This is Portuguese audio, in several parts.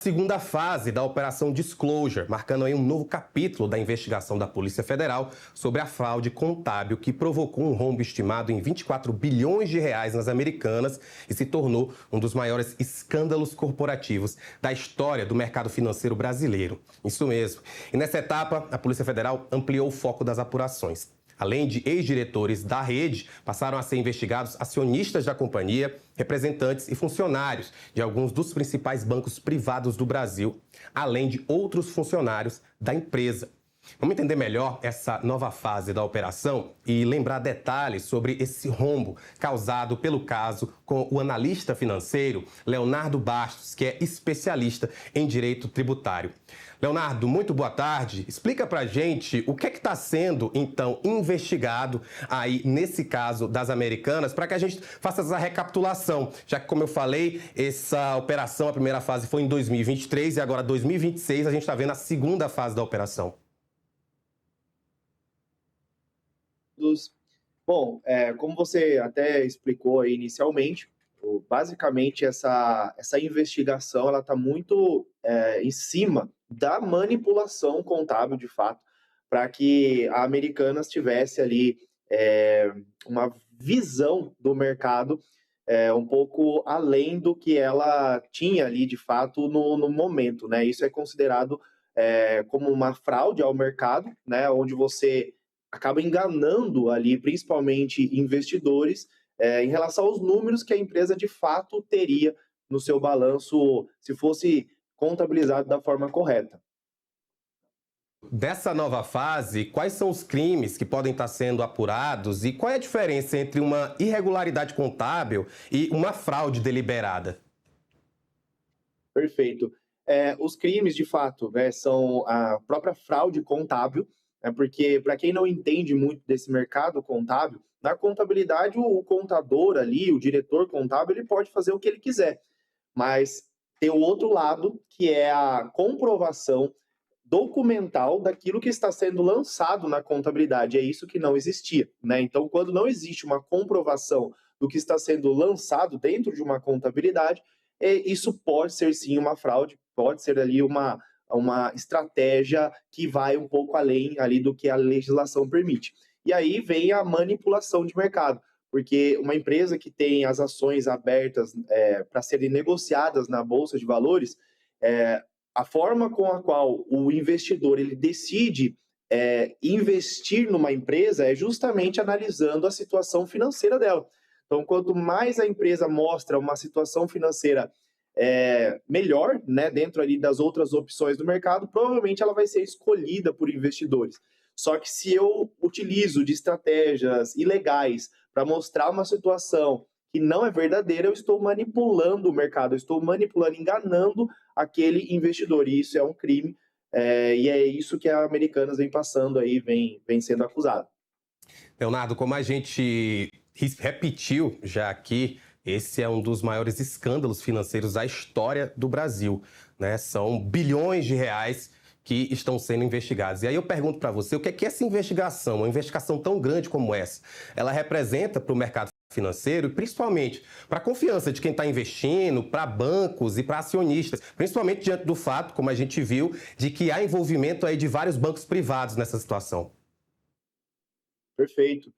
Segunda fase da Operação Disclosure, marcando aí um novo capítulo da investigação da Polícia Federal sobre a fraude contábil que provocou um rombo estimado em 24 bilhões de reais nas Americanas e se tornou um dos maiores escândalos corporativos da história do mercado financeiro brasileiro. Isso mesmo. E nessa etapa, a Polícia Federal ampliou o foco das apurações. Além de ex-diretores da rede, passaram a ser investigados acionistas da companhia, representantes e funcionários de alguns dos principais bancos privados do Brasil, além de outros funcionários da empresa. Vamos entender melhor essa nova fase da operação e lembrar detalhes sobre esse rombo causado pelo caso com o analista financeiro Leonardo Bastos, que é especialista em direito tributário. Leonardo, muito boa tarde. Explica pra gente o que é que está sendo, então, investigado aí nesse caso das Americanas, para que a gente faça essa recapitulação, já que, como eu falei, essa operação, a primeira fase foi em 2023 e agora 2026 a gente está vendo a segunda fase da operação. Bom, como você até explicou aí inicialmente, basicamente essa investigação ela está muito em cima da manipulação contábil, de fato, para que a Americanas tivesse ali uma visão do mercado um pouco além do que ela tinha ali, de fato, no momento, né? Isso é considerado como uma fraude ao mercado, né? Onde você acaba enganando ali, principalmente investidores, em relação aos números que a empresa de fato teria no seu balanço se fosse contabilizado da forma correta. Dessa nova fase, quais são os crimes que podem estar sendo apurados e qual é a diferença entre uma irregularidade contábil e uma fraude deliberada? Perfeito. Os crimes, de fato, né, são a própria fraude contábil, né, porque, para quem não entende muito desse mercado contábil, na contabilidade, o contador ali, o diretor contábil, ele pode fazer o que ele quiser, mas tem o outro lado, que é a comprovação documental daquilo que está sendo lançado na contabilidade. É isso que não existia, né? Então, quando não existe uma comprovação do que está sendo lançado dentro de uma contabilidade, isso pode ser sim uma fraude, pode ser ali uma estratégia que vai um pouco além ali do que a legislação permite. E aí vem a manipulação de mercado, porque uma empresa que tem as ações abertas para serem negociadas na Bolsa de Valores, é, a forma com a qual o investidor ele decide investir numa empresa é justamente analisando a situação financeira dela. Então, quanto mais a empresa mostra uma situação financeira melhor, né, dentro ali das outras opções do mercado, provavelmente ela vai ser escolhida por investidores. Só que se eu utilizo de estratégias ilegais para mostrar uma situação que não é verdadeira, eu estou manipulando o mercado, eu estou manipulando, enganando aquele investidor, e isso é um crime, e é isso que a Americanas vem passando aí, vem sendo acusado. Leonardo, como a gente repetiu já aqui, esse é um dos maiores escândalos financeiros da história do Brasil, né? São bilhões de reais que estão sendo investigados. E aí eu pergunto para você, o que é que essa investigação, uma investigação tão grande como essa, ela representa para o mercado financeiro e principalmente para a confiança de quem está investindo, para bancos e para acionistas, principalmente diante do fato, como a gente viu, de que há envolvimento aí de vários bancos privados nessa situação. Perfeito.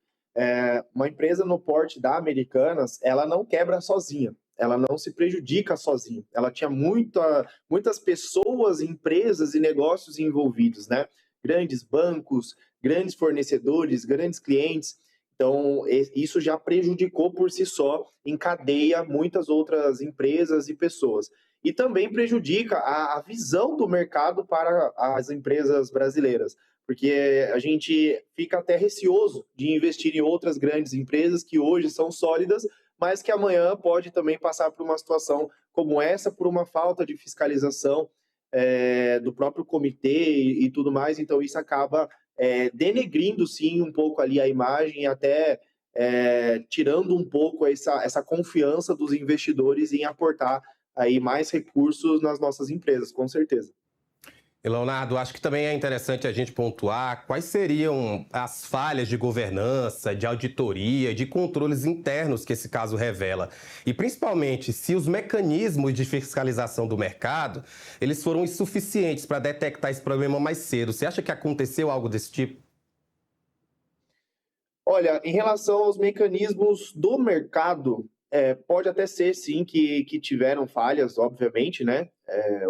Uma empresa no porte da Americanas, ela não quebra sozinha, ela não se prejudica sozinha. Ela tinha muitas pessoas, empresas e negócios envolvidos, né? Grandes bancos, grandes fornecedores, grandes clientes. Então, isso já prejudicou por si só, em cadeia, muitas outras empresas e pessoas. E também prejudica a visão do mercado para as empresas brasileiras, porque a gente fica até receoso de investir em outras grandes empresas que hoje são sólidas, mas que amanhã pode também passar por uma situação como essa, por uma falta de fiscalização do próprio comitê e tudo mais. Então, isso acaba denegrindo, sim, um pouco ali a imagem e até tirando um pouco essa confiança dos investidores em aportar aí mais recursos nas nossas empresas, com certeza. E, Leonardo, acho que também é interessante a gente pontuar quais seriam as falhas de governança, de auditoria, de controles internos que esse caso revela. E principalmente se os mecanismos de fiscalização do mercado, eles foram insuficientes para detectar esse problema mais cedo. Você acha que aconteceu algo desse tipo? Olha, em relação aos mecanismos do mercado, pode até ser sim que tiveram falhas, obviamente, né?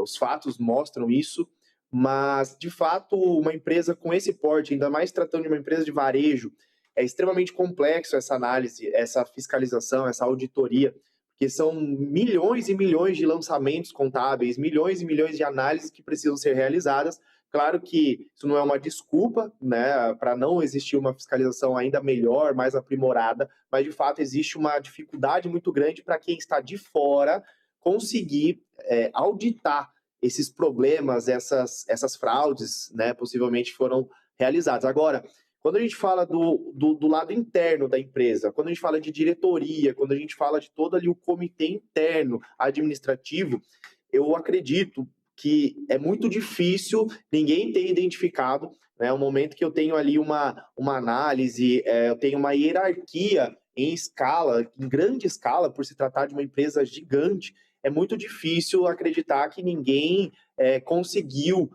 Os fatos mostram isso, mas de fato, uma empresa com esse porte, ainda mais tratando de uma empresa de varejo, é extremamente complexo essa análise, essa fiscalização, essa auditoria, porque são milhões e milhões de lançamentos contábeis, milhões e milhões de análises que precisam ser realizadas. Claro que isso não é uma desculpa, né, para não existir uma fiscalização ainda melhor, mais aprimorada, mas de fato existe uma dificuldade muito grande para quem está de fora conseguir auditar esses problemas, essas fraudes, né, possivelmente foram realizadas. Agora, quando a gente fala do lado interno da empresa, quando a gente fala de diretoria, quando a gente fala de todo ali o comitê interno administrativo, eu acredito que é muito difícil ninguém ter identificado, né, o momento que eu tenho ali uma análise, eu tenho uma hierarquia em escala, em grande escala, por se tratar de uma empresa gigante, é muito difícil acreditar que ninguém conseguiu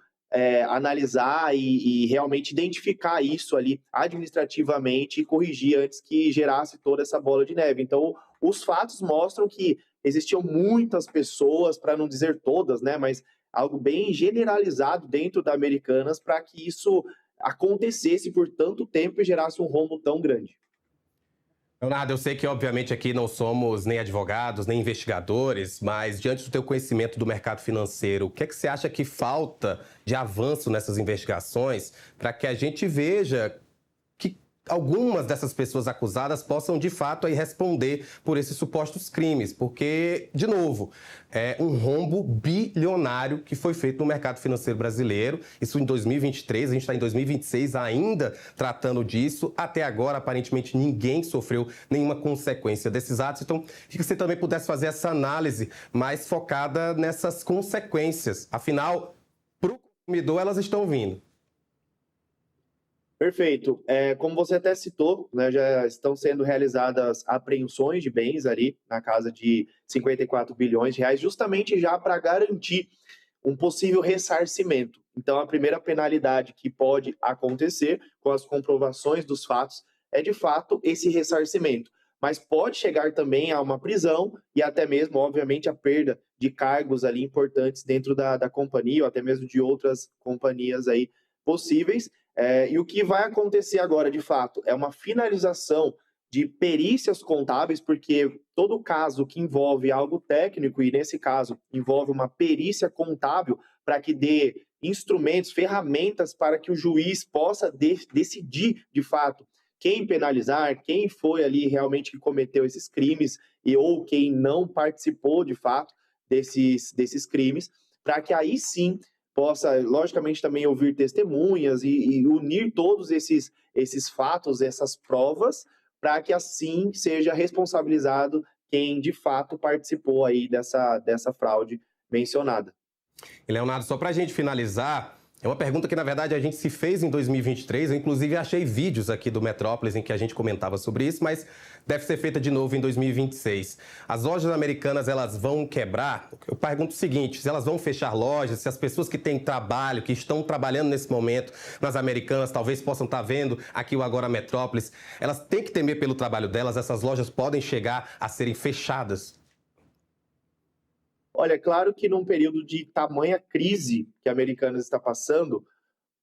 analisar e realmente identificar isso ali administrativamente e corrigir antes que gerasse toda essa bola de neve. Então, os fatos mostram que existiam muitas pessoas, para não dizer todas, né, mas algo bem generalizado dentro da Americanas para que isso acontecesse por tanto tempo e gerasse um rombo tão grande. Leonardo, eu sei que obviamente aqui não somos nem advogados, nem investigadores, mas diante do teu conhecimento do mercado financeiro, o que é que você acha que falta de avanço nessas investigações para que a gente veja que algumas dessas pessoas acusadas possam, de fato, aí responder por esses supostos crimes? Porque, de novo, é um rombo bilionário que foi feito no mercado financeiro brasileiro. Isso em 2023, a gente está em 2026 ainda tratando disso. Até agora, aparentemente, ninguém sofreu nenhuma consequência desses atos. Então, que você também pudesse fazer essa análise mais focada nessas consequências. Afinal, para o consumidor, elas estão vindo. Perfeito. Como você até citou, né, já estão sendo realizadas apreensões de bens ali na casa de 54 bilhões de reais, justamente já para garantir um possível ressarcimento. Então, a primeira penalidade que pode acontecer com as comprovações dos fatos é, de fato, esse ressarcimento. Mas pode chegar também a uma prisão e até mesmo, obviamente, a perda de cargos ali importantes dentro da companhia ou até mesmo de outras companhias aí possíveis. E o que vai acontecer agora, de fato, é uma finalização de perícias contábeis, porque todo caso que envolve algo técnico, e nesse caso envolve uma perícia contábil, para que dê instrumentos, ferramentas para que o juiz possa decidir, de fato, quem penalizar, quem foi ali realmente que cometeu esses crimes, ou quem não participou, de fato, desses crimes, para que aí sim possa, logicamente, também ouvir testemunhas e unir todos esses fatos, essas provas, para que assim seja responsabilizado quem de fato participou aí dessa fraude mencionada. E, Leonardo, só para a gente finalizar, é uma pergunta que, na verdade, a gente se fez em 2023. Eu, inclusive, achei vídeos aqui do Metrópolis em que a gente comentava sobre isso, mas deve ser feita de novo em 2026. As lojas americanas, elas vão quebrar? Eu pergunto o seguinte, se elas vão fechar lojas, se as pessoas que têm trabalho, que estão trabalhando nesse momento nas americanas, talvez possam estar vendo aqui o Agora Metrópolis, elas têm que temer pelo trabalho delas, essas lojas podem chegar a serem fechadas? Olha, é claro que num período de tamanha crise que a Americanas está passando,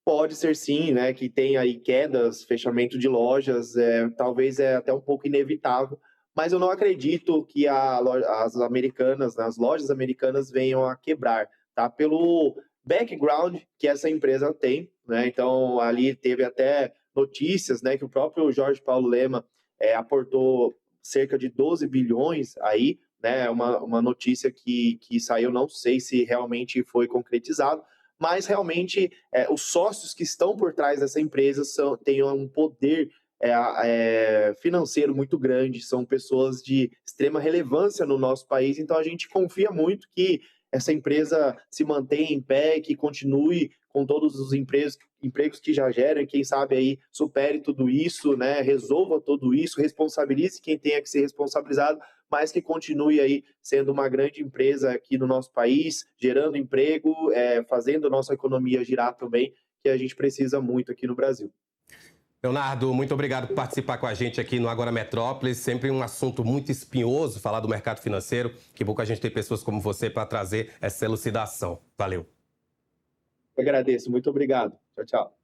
pode ser sim, né, que tem aí quedas, fechamento de lojas, talvez é até um pouco inevitável, mas eu não acredito que as americanas, né, as lojas americanas venham a quebrar, tá? Pelo background que essa empresa tem, né? Então ali teve até notícias, né, que o próprio Jorge Paulo Lema aportou cerca de 12 bilhões aí, né? Uma notícia que saiu, não sei se realmente foi concretizado, mas realmente os sócios que estão por trás dessa empresa têm um poder financeiro muito grande, são pessoas de extrema relevância no nosso país, então a gente confia muito que essa empresa se mantenha em pé, que continue com todos os empregos que já geram, e quem sabe aí supere tudo isso, né, resolva tudo isso, responsabilize quem tenha que ser responsabilizado, mas que continue aí sendo uma grande empresa aqui no nosso país, gerando emprego, fazendo a nossa economia girar também, que a gente precisa muito aqui no Brasil. Leonardo, muito obrigado por participar com a gente aqui no Agora Metrópolis. Sempre um assunto muito espinhoso falar do mercado financeiro. Que bom que a gente tem pessoas como você para trazer essa elucidação. Valeu. Eu agradeço, muito obrigado. Tchau, tchau.